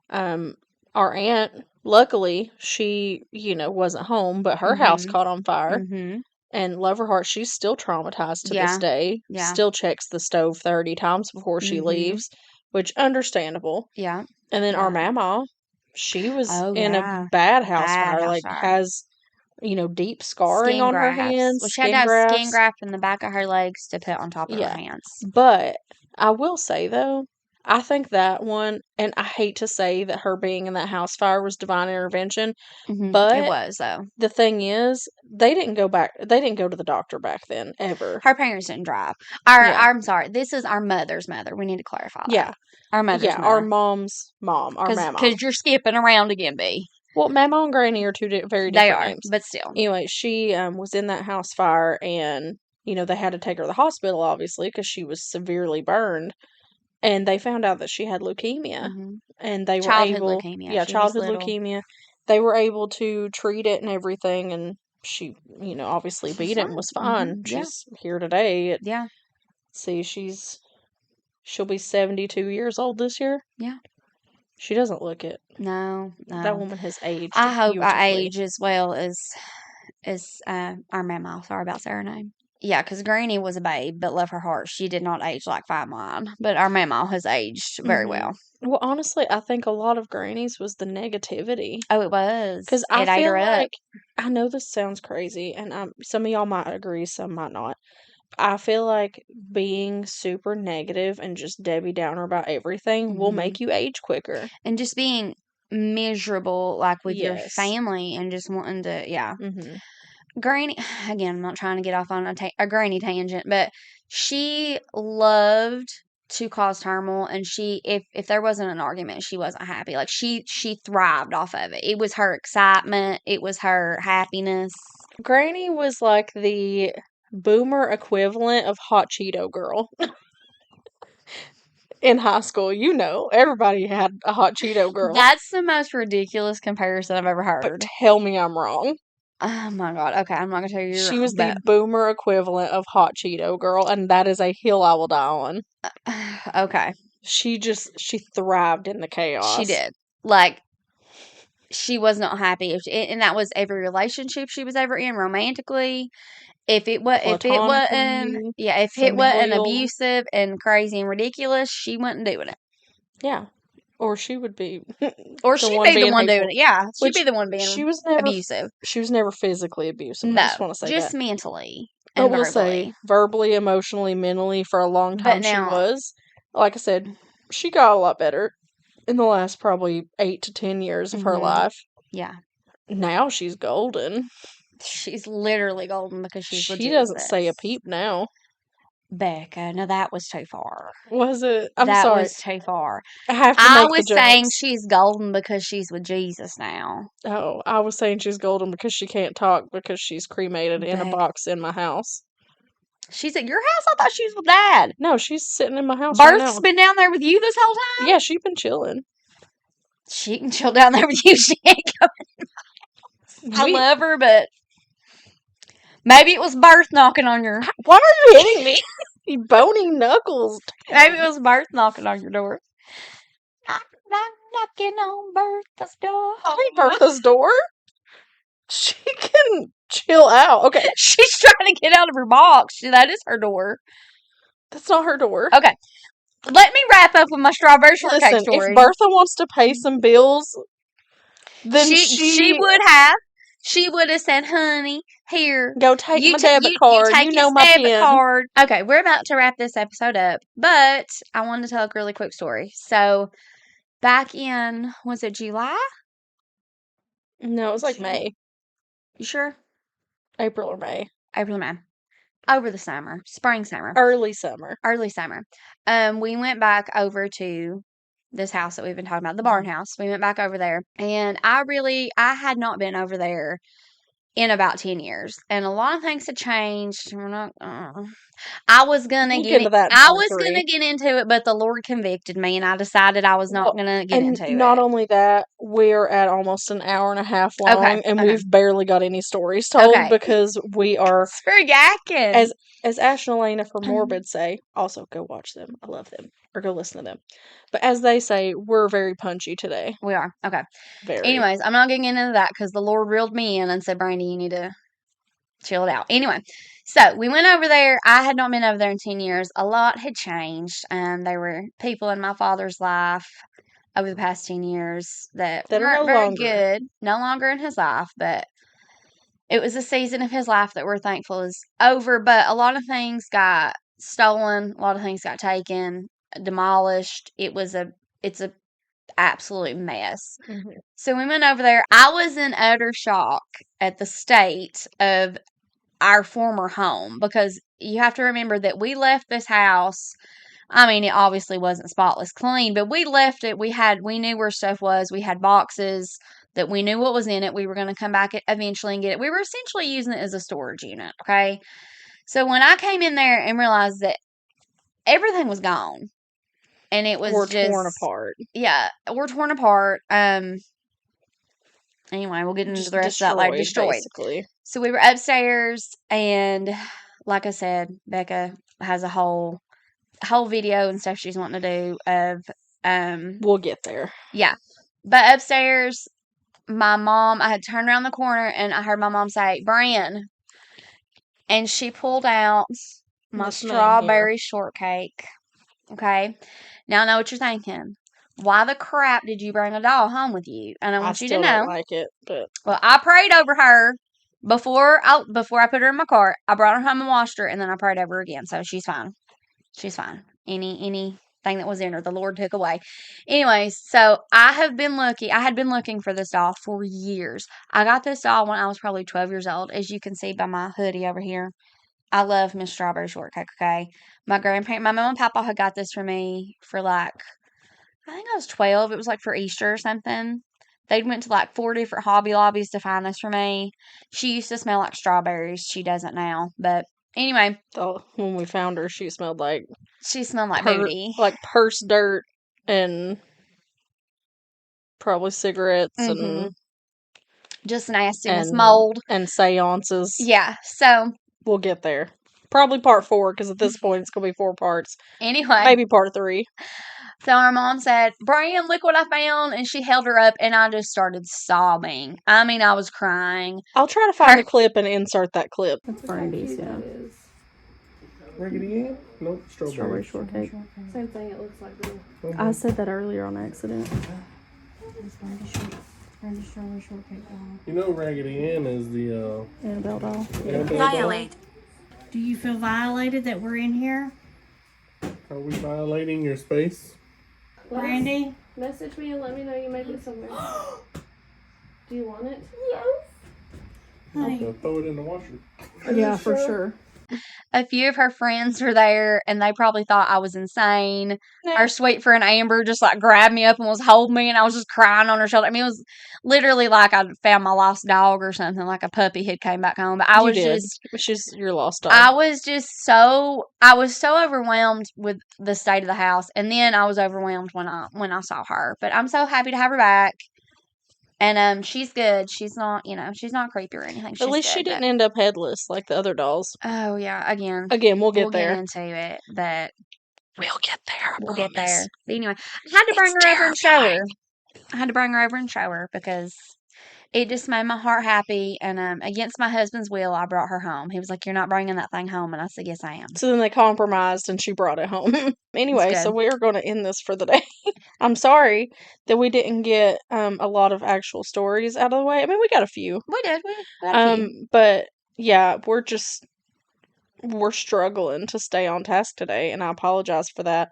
Our aunt, luckily, she, wasn't home, but her house caught on fire. And love her heart, she's still traumatized to this day.
Yeah.
Still checks the stove 30 times before she leaves, which understandable.
Yeah.
And then our mama, she was
Oh,
in
yeah.
a bad house
Bad
fire,
house
like,
fire.
has deep scarring
Skin
on her
grafts.
hands,
Well, she had to
skin
have skin
grafts.
graft in the back of her legs to put on top of her
Yeah.
hands.
But I will say, though, I think that one, and I hate to say that her being in that house fire was divine intervention,
It
but
was, though.
the thing is, they didn't go to the doctor back then, ever.
Her parents didn't drive.
Yeah.
I'm sorry. This is our mother's mother. We need to clarify that.
Yeah.
Our mother's
Yeah,
mother.
our mom's mom, our mama.
Because you're skipping around again, B.
Well, Mama and Granny are two very different
They are,
names.
but still.
Anyway, she was in that house fire, and they had to take her to the hospital, obviously, because she was severely burned. And they found out that she had leukemia, and they were
Childhood
able,
leukemia.
yeah,
She was
childhood
little.
leukemia. They were able to treat it and everything, and she, obviously beat it and was fine.
Yeah.
She's here today.
Yeah.
See, she'll be 72 years old this year.
Yeah.
She doesn't look it.
No.
That woman has aged
I hope I
beautifully.
age as well as our mama. Sorry about saying her name. Yeah, because Granny was a babe, but love her heart, she did not age like fine wine. But our mama has aged very well.
Well, honestly, I think a lot of Granny's was the negativity.
Oh, it was.
Because
It ate her up.
I know this sounds crazy, and some of y'all might agree, some might not. I feel like being super negative and just Debbie Downer about everything will make you age quicker.
And just being miserable, like with your
Yes.
family and just wanting to, yeah.
Mm-hmm.
Granny, again, I'm not trying to get off on a Granny tangent, but she loved to cause turmoil, and if there wasn't an argument, she wasn't happy. Like she thrived off of it. It was her excitement. It was her happiness.
Granny was like the boomer equivalent of Hot Cheeto Girl. In high school, everybody had a Hot Cheeto Girl.
That's the most ridiculous comparison I've ever heard.
But tell me I'm wrong.
Oh my god. Okay, I'm not gonna tell you you're
She
wrong,
was the boomer equivalent of Hot Cheeto Girl, and that is a hill I will die on.
Okay.
She thrived in the chaos.
She did. Like, she was not happy, and that was every relationship she was ever in, romantically. If it wasn't abusive and crazy and ridiculous, she wasn't doing it.
Yeah. Or she would be.
Or she'd be the one doing it. Yeah. She'd be the one being abusive.
She was never physically abusive.
No.
I just want to say
just
that.
mentally.
I
And
will
verbally.
say, verbally, emotionally, mentally, for a long time
But now,
she was. Like I said, she got a lot better in the last probably 8 to 10 years of her life.
Yeah.
Now she's golden.
She's literally golden because she's with
She
Jesus.
doesn't say a peep now.
Becca, no, that was too far.
Was it? I'm
that
sorry.
was too far.
I have to make the jokes.
Saying she's golden because she's with Jesus now.
Oh, I was saying she's golden because she can't talk because she's cremated in a box in my house.
She's at your house? I thought she was with Dad.
No, she's sitting in my house
Berth's
right now.
been down there with you this whole time?
Yeah, she's been chilling.
She can chill down there with you. She ain't coming in my house. I love her, but maybe it was Berth knocking on your...
Why are you hitting me? You bony knuckles.
Maybe it was Berth knocking on your door. Knocking on Bertha's door.
Hey, Bertha's door? She can chill out. Okay.
She's trying to get out of her box. That is her door.
That's not her door.
Okay. Let me wrap up with my strawberry shortcake story.
If Bertha wants to pay some bills, then
she would have. She would have said, honey, here.
Go take my debit card. You know my PIN.
Card. Okay, we're about to wrap this episode up, but I wanted to tell a really quick story. So, back in, was it July?
No, it was like May.
You sure?
April or May.
April or May. Over the summer. Spring, summer.
Early summer.
We went back over to this house that we've been talking about, the barn house. We went back over there, and I had not been over there in about 10 years, and a lot of things had changed. We're not. I was gonna get into that. I was gonna get into it, but the Lord convicted me, and I decided I was not gonna get into it.
Not only that, we're at almost an hour and a half long, and we've barely got any stories told because we are
yakking.
As Ash and Elena from Morbid say, also go watch them. I love them. Or go listen to them. But as they say, we're very punchy today.
We are. Okay.
Very.
Anyways, I'm not getting into that because the Lord reeled me in and said, Brandy, you need to chill it out. Anyway, so we went over there. I had not been over there in 10 years. A lot had changed. There were people in my father's life over the past 10 years that weren't very good. No longer in his life, but It was a season of his life that we're thankful is over, but a lot of things got stolen, a lot of things got taken, demolished. It's a absolute mess.
Mhm.
So we went over there. I was in utter shock at the state of our former home because you have to remember that we left this house. I mean, it obviously wasn't spotless clean, but we left it. We knew where stuff was. We had boxes that we knew what was in it. We were going to come back eventually and get it. We were essentially using it as a storage unit. Okay. So when I came in there and realized that everything was gone and it was
Or
just
torn apart.
Yeah, we're torn apart. Anyway, we'll get into
Just
the rest of that later. Destroyed.
basically.
So we were upstairs, and like I said, Becca has a whole video and stuff she's wanting to do of
We'll get there.
yeah. But upstairs, I had turned around the corner and I heard my mom say, "Bran," and she pulled out my
This man here.
strawberry shortcake. Okay, now I know what you're thinking. Why the crap did you bring a doll home with you? And I
I
want you to
still
know.
don't like it, but
Well, I prayed over her before I put her in my car. I brought her home and washed her, and then I prayed over her again. So she's fine. She's fine. Anything that was in her, the Lord took away. Anyways, so I had been looking for this doll for years. I got this doll when I was probably 12 years old, as you can see by my hoodie over here. I love Miss Strawberry Shortcake. Okay, my mom and papa had got this for me for like, I think I was 12. It was like for Easter or something. They went to like 4 different Hobby Lobbies to find this for me. She used to smell like strawberries. She doesn't now. But anyway,
when we found her, she smelled like
she smelled like booty.
like purse dirt and probably cigarettes
Mm-hmm.
and
Just nastiness, mold.
and seances.
Yeah, so
we'll get there. Probably part 4, because at this point it's going to be 4 parts.
Anyway.
Maybe part 3.
So our mom said, "Brian, look what I found." And she held her up, and I just started sobbing. I mean, I was crying.
I'll try to find the clip and insert that clip.
That's Brandy's, yeah.
Raggedy Ann? Nope,
Strawberry shortcake.
Same thing, it looks like the
I said that earlier on accident.
Brandy strawberry shortcake doll.
You know Raggedy Ann is the,
Annabelle doll.
Annabelle
Violate.
Do you feel violated that we're in here?
doll? Are we violating your space?
Brandy?
Message me and let me know you made it somewhere. Do you want it?
I'm gonna throw it in the washer.
Yeah, for sure.
A few of her friends were there, and they probably thought I was insane. Our sweet friend Amber just like grabbed me up and was holding me, and I was just crying on her shoulder. I mean, it was literally like I found my lost dog or something, like a puppy had came back home. But I was just,
she's your lost dog.
I was so overwhelmed with the state of the house, and then I was overwhelmed when I saw her. But I'm so happy to have her back. And she's good. She's not, she's not creepy or anything. She's
At least she didn't end up headless like the other dolls.
Oh yeah, again,
we'll get there.
Get into it, but
we'll get there.
We'll get there. But anyway, I had to bring her over and show her. I had to bring her over and show her because it just made my heart happy. And against my husband's will, I brought her home. He was like, "You're not bringing that thing home," and I said, "Yes, I am."
So then they compromised, and she brought it home. Anyway,
It's
so
good.
we are going to end this for the day. I'm sorry that we didn't get a lot of actual stories out of the way. I mean, we got a few.
We did. We got a few.
But yeah, we're struggling to stay on task today, and I apologize for that.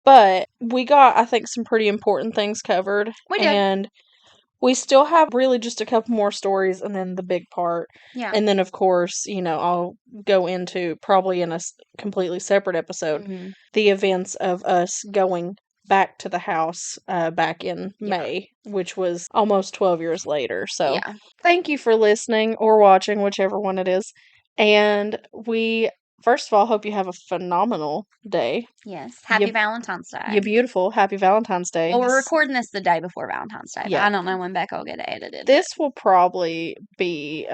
But we got, I think, some pretty important things covered.
We did.
And we still have really just a couple more stories and then the big part.
Yeah.
And then, of course, I'll go into probably in a completely separate episode
Mhm.
the events of us going back to the house back in May, which was almost 12 years later. So
Yeah.
thank you for listening or watching, whichever one it is. And we, first of all, hope you have a phenomenal day.
Yes. Happy
You-
Valentine's Day.
You're beautiful. Happy Valentine's Day.
Well, we're recording this the day before Valentine's Day.
Yeah.
But I don't know when Becca will get it edited.
This will probably be,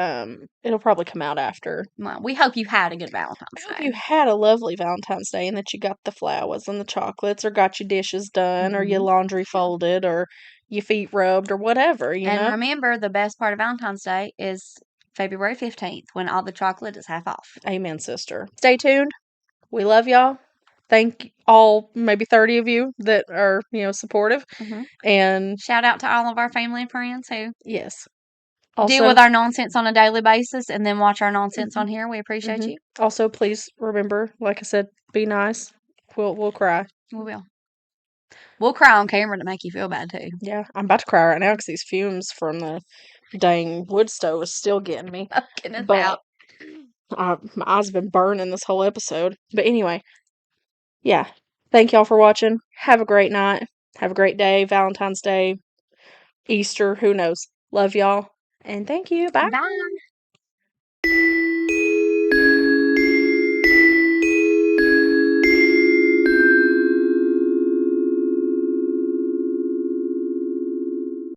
it'll probably come out after.
Well, we hope you had a good Valentine's
I hope
Day.
you had a lovely Valentine's Day and that you got the flowers and the chocolates or got your dishes done or your laundry folded or your feet rubbed or whatever,
And remember, the best part of Valentine's Day is February 15th when all the chocolate is half off.
Amen, sister. Stay tuned. We love y'all. Thank all, maybe 30 of you that are, supportive.
Mhm.
And
Shout out to all of our family and friends who
yes,
deal with our nonsense on a daily basis and then watch our nonsense on here. We appreciate
Mhm.
you.
Also, please remember, like I said, be nice. We'll cry.
We will. We'll cry on camera to make you feel bad too.
Yeah, I'm about to cry right now because these fumes from the dang wood stove is still getting me.
Getting us
But
out.
my eyes have been burning this whole episode. But anyway, yeah. Thank y'all for watching. Have a great night. Have a great day. Valentine's Day, Easter, who knows. Love y'all. And thank you. Bye.
Bye.